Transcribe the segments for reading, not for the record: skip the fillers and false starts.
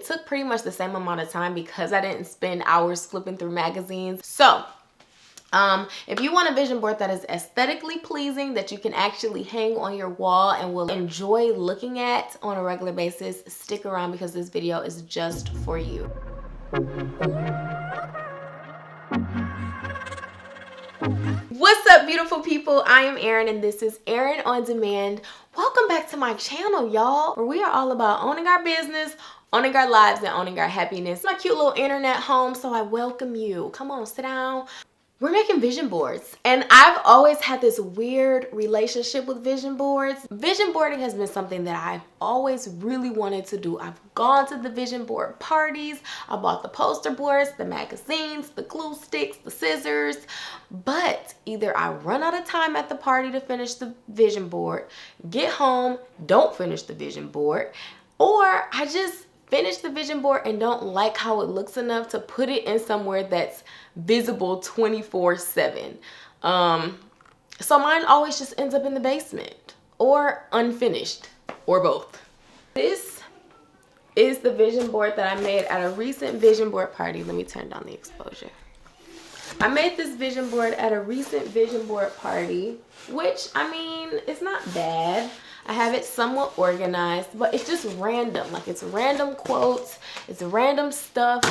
It took pretty much the same amount of time because I didn't spend hours flipping through magazines. So if you want a vision board that is aesthetically pleasing, that you can actually hang on your wall and will enjoy looking at on a regular basis, stick around because this video is just for you. What's up, beautiful people? I am Erin and this is Erin on Demand. Welcome back to my channel, y'all, where we are all about owning our business, owning our lives, and owning our happiness. My cute little internet home, so I welcome you. Come on, sit down. We're making vision boards, and I've always had this weird relationship with vision boards. Vision boarding has been something that I've always really wanted to do. I've gone to the vision board parties, I bought the poster boards, the magazines, the glue sticks, the scissors, but either I run out of time at the party to finish the vision board, get home, don't finish the vision board, or I just finish the vision board and don't like how it looks enough to put it in somewhere that's visible 24/7. So mine always just ends up in the basement or unfinished or both. This is the vision board that I made at a recent vision board party. Let me turn down the exposure. I made this vision board at a recent vision board party, which, I mean, it's not bad. I have it somewhat organized, but it's just random. Like, it's random quotes, it's random stuff.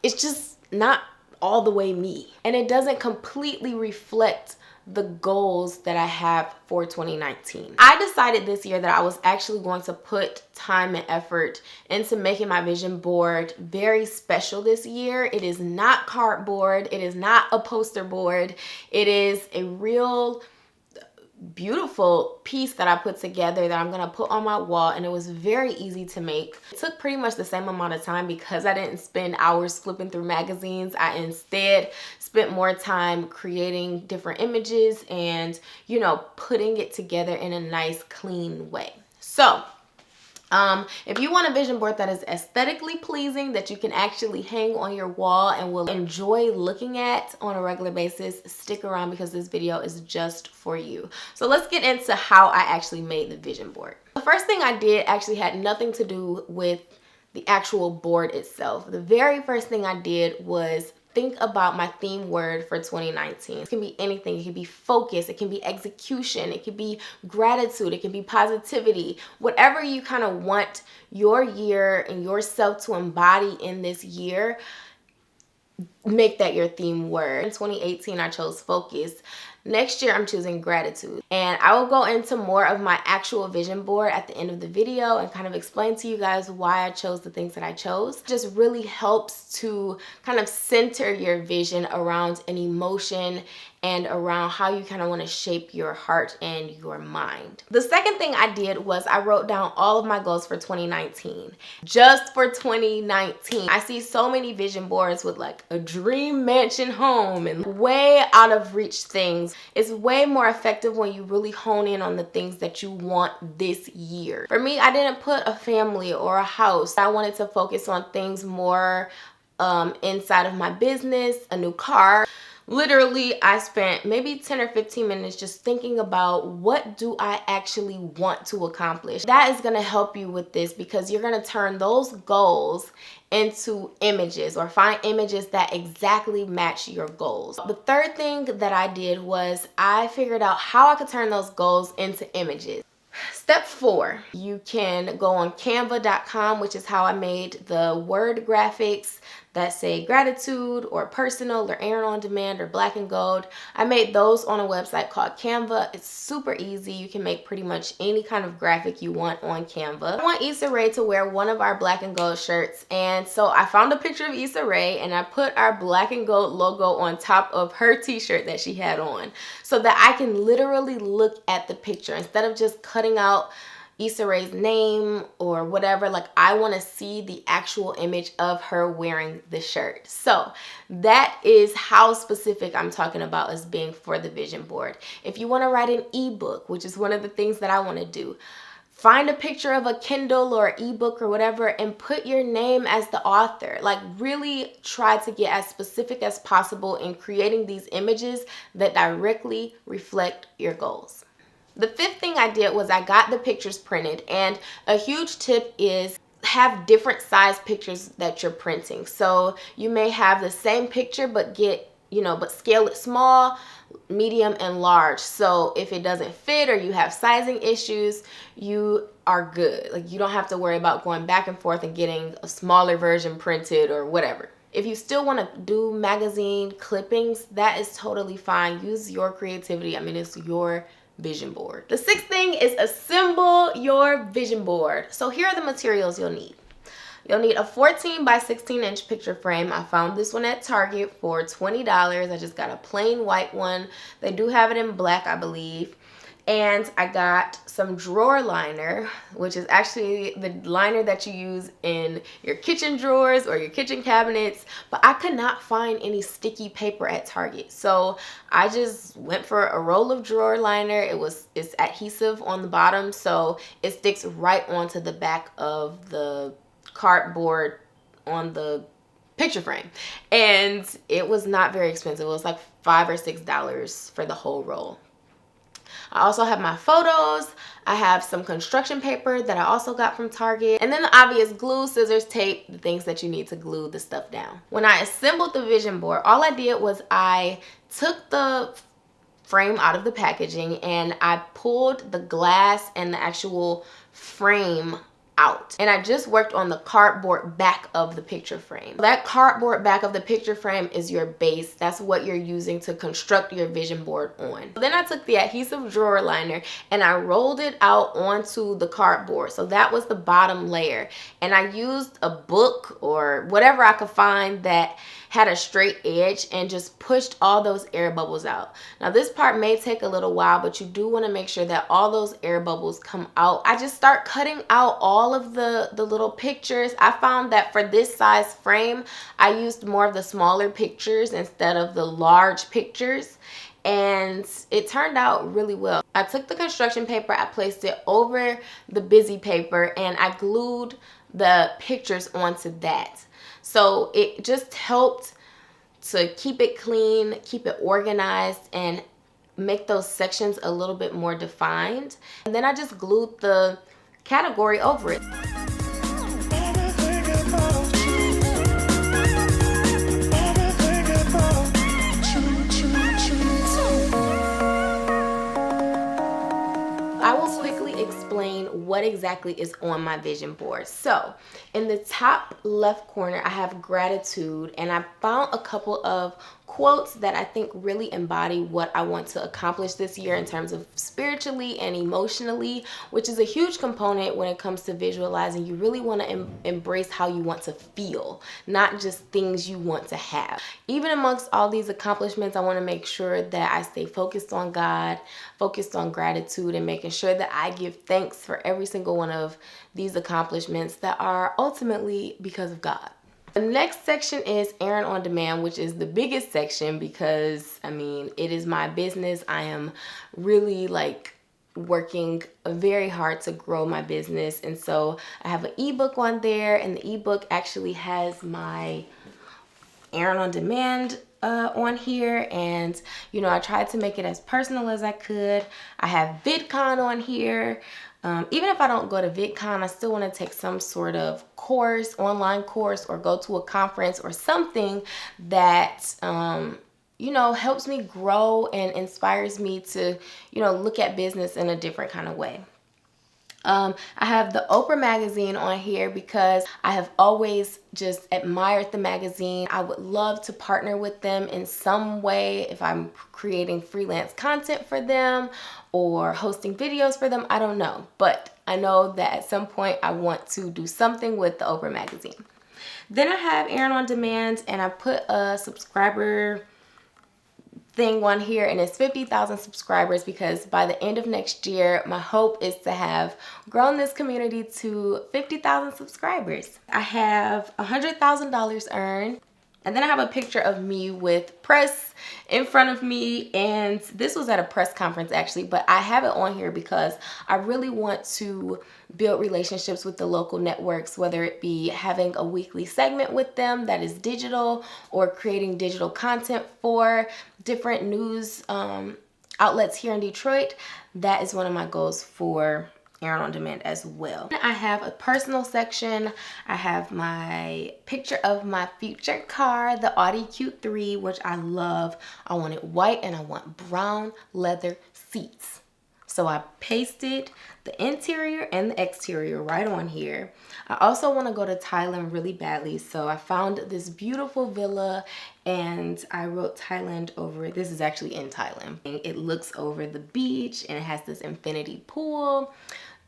It's just not all the way me. And it doesn't completely reflect the goals that I have for 2019. I decided this year that I was actually going to put time and effort into making my vision board very special this year. It is not cardboard. It is not a poster board. It is a real beautiful piece that I put together that I'm gonna put on my wall, and it was very easy to make. It took pretty much the same amount of time because I didn't spend hours flipping through magazines. I instead spent more time creating different images and, you know, putting it together in a nice, clean way. So if you want a vision board that is aesthetically pleasing, that you can actually hang on your wall and will enjoy looking at on a regular basis, stick around because this video is just for you. So let's get into how I actually made the vision board. The first thing I did actually had nothing to do with the actual board itself. The very first thing I did was think about my theme word for 2019. It can be anything. It can be focus. It can be execution. It can be gratitude. It can be positivity. Whatever you kind of want your year and yourself to embody in this year, make that your theme word. In 2018, I chose focus. Next year, I'm choosing gratitude. And I will go into more of my actual vision board at the end of the video and kind of explain to you guys why I chose the things that I chose. It just really helps to kind of center your vision around an emotion and around how you kind of want to shape your heart and your mind. The second thing I did was I wrote down all of my goals for 2019. Just for 2019. I see so many vision boards with like a dream mansion home and way out of reach things. It's way more effective when you really hone in on the things that you want this year. For me, I didn't put a family or a house. I wanted to focus on things more inside of my business, a new car. Literally, I spent maybe 10 or 15 minutes just thinking about what do I actually want to accomplish. That is going to help you with this because you're going to turn those goals into images or find images that exactly match your goals. The third thing that I did was I figured out how I could turn those goals into images. Step 4, you can go on canva.com, which is how I made the word graphics that say gratitude or personal or Erin on Demand or black and gold. I made those on a website called Canva. It's super easy. You can make pretty much any kind of graphic you want on Canva. I want Issa Rae to wear one of our black and gold shirts, and so I found a picture of Issa Rae and I put our black and gold logo on top of her t-shirt that she had on so that I can literally look at the picture instead of just cutting out Issa Rae's name or whatever. Like, I want to see the actual image of her wearing the shirt. So that is how specific I'm talking about as being for the vision board. If you want to write an ebook, which is one of the things that I want to do, find a picture of a Kindle or ebook or whatever and put your name as the author. Like, really try to get as specific as possible in creating these images that directly reflect your goals. The fifth thing I did was I got the pictures printed, and a huge tip is have different size pictures that you're printing. So you may have the same picture but but scale it small, medium, and large. So if it doesn't fit or you have sizing issues, you are good. Like, you don't have to worry about going back and forth and getting a smaller version printed or whatever. If you still want to do magazine clippings, that is totally fine. Use your creativity. I mean, it's your vision board. The sixth thing is assemble your vision board. So here are the materials you'll need. You'll need a 14 by 16 inch picture frame. I found this one at Target for $20. I just got a plain white one. They do have it in black, I believe. And I got some drawer liner, which is actually the liner that you use in your kitchen drawers or your kitchen cabinets. But I could not find any sticky paper at Target. So I just went for a roll of drawer liner. It's adhesive on the bottom, so it sticks right onto the back of the cardboard on the picture frame. And it was not very expensive. It was like $5 or $6 for the whole roll. I also have my photos. I have some construction paper that I also got from Target. And then the obvious glue, scissors, tape, the things that you need to glue the stuff down. When I assembled the vision board, all I did was I took the frame out of the packaging and I pulled the glass and the actual frame out. And I just worked on the cardboard back of the picture frame. That cardboard back of the picture frame is your base. That's what you're using to construct your vision board on. Then I took the adhesive drawer liner and I rolled it out onto the cardboard. So that was the bottom layer. And I used a book or whatever I could find that had a straight edge and just pushed all those air bubbles out. Now this part may take a little while, but you do want to make sure that all those air bubbles come out. I just start cutting out all of the little pictures. I found that for this size frame, I used more of the smaller pictures instead of the large pictures. And it turned out really well. I took the construction paper, I placed it over the busy paper, and I glued the pictures onto that. So it just helped to keep it clean, keep it organized, and make those sections a little bit more defined. And then I just glued the category over it. I will quickly explain what exactly is on my vision board. So in the top left corner, I have gratitude, and I found a couple of quotes that I think really embody what I want to accomplish this year in terms of spiritually and emotionally, which is a huge component when it comes to visualizing. You really want to embrace how you want to feel, not just things you want to have. Even amongst all these accomplishments, I want to make sure that I stay focused on God, focused on gratitude, and making sure that I give thanks for every single one of these accomplishments that are ultimately because of God. The next section is Erin on Demand, which is the biggest section because, I mean, it is my business. I am really working very hard to grow my business. And so I have an ebook on there, and the ebook actually has my Erin on Demand on here, and I tried to make it as personal as I could. I have VidCon on here. Even if I don't go to VidCon, I still want to take some sort of course, online course, or go to a conference or something that helps me grow and inspires me to look at business in a different kind of way. I have the Oprah magazine on here because I have always just admired the magazine. I would love to partner with them in some way if I'm creating freelance content for them or hosting videos for them. I don't know, but I know that at some point I want to do something with the Oprah magazine. Then I have Erin on Demand, and I put a subscriber thing on here, and it's 50,000 subscribers because by the end of next year, my hope is to have grown this community to 50,000 subscribers. I have $100,000 earned. And then I have a picture of me with press in front of me, and this was at a press conference actually, but I have it on here because I really want to build relationships with the local networks, whether it be having a weekly segment with them that is digital or creating digital content for different news outlets here in Detroit. That is one of my goals for Erin on Demand as well. I have a personal section. I have my picture of my future car, the Audi Q3, which I love. I want it white and I want brown leather seats. So I pasted the interior and the exterior right on here. I also want to go to Thailand really badly, so I found this beautiful villa and I wrote Thailand over it. This is actually in Thailand. It looks over the beach and it has this infinity pool.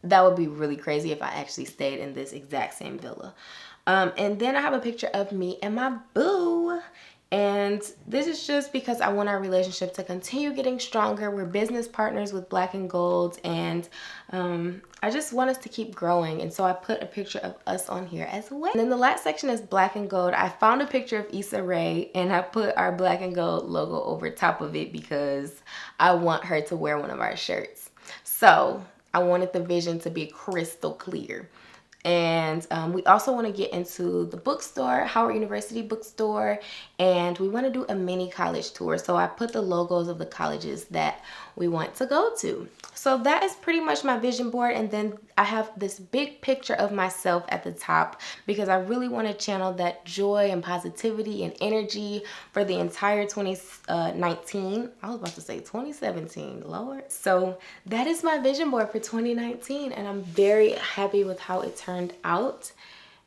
That would be really crazy if I actually stayed in this exact same villa. And then I have a picture of me and my boo. And this is just because I want our relationship to continue getting stronger. We're business partners with Black and Gold, and I just want us to keep growing. And so I put a picture of us on here as well. And then the last section is Black and Gold. I found a picture of Issa Rae and I put our Black and Gold logo over top of it because I want her to wear one of our shirts. So I wanted the vision to be crystal clear. And we also want to get into the bookstore, Howard University bookstore, and we want to do a mini college tour. So I put the logos of the colleges that we want to go to. So that is pretty much my vision board. And then I have this big picture of myself at the top because I really want to channel that joy and positivity and energy for the entire 2019. I was about to say 2017, Lord. So that is my vision board for 2019, and I'm very happy with how it turned out.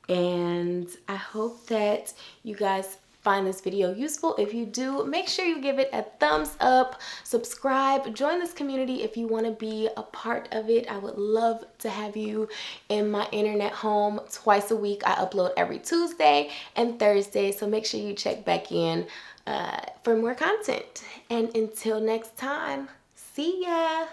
And I hope that you guys find this video useful. If you do, make sure you give it a thumbs up, subscribe, join this community if you want to be a part of it. I would love to have you in my internet home twice a week. I upload every Tuesday and Thursday, so make sure you check back in for more content. And until next time, see ya.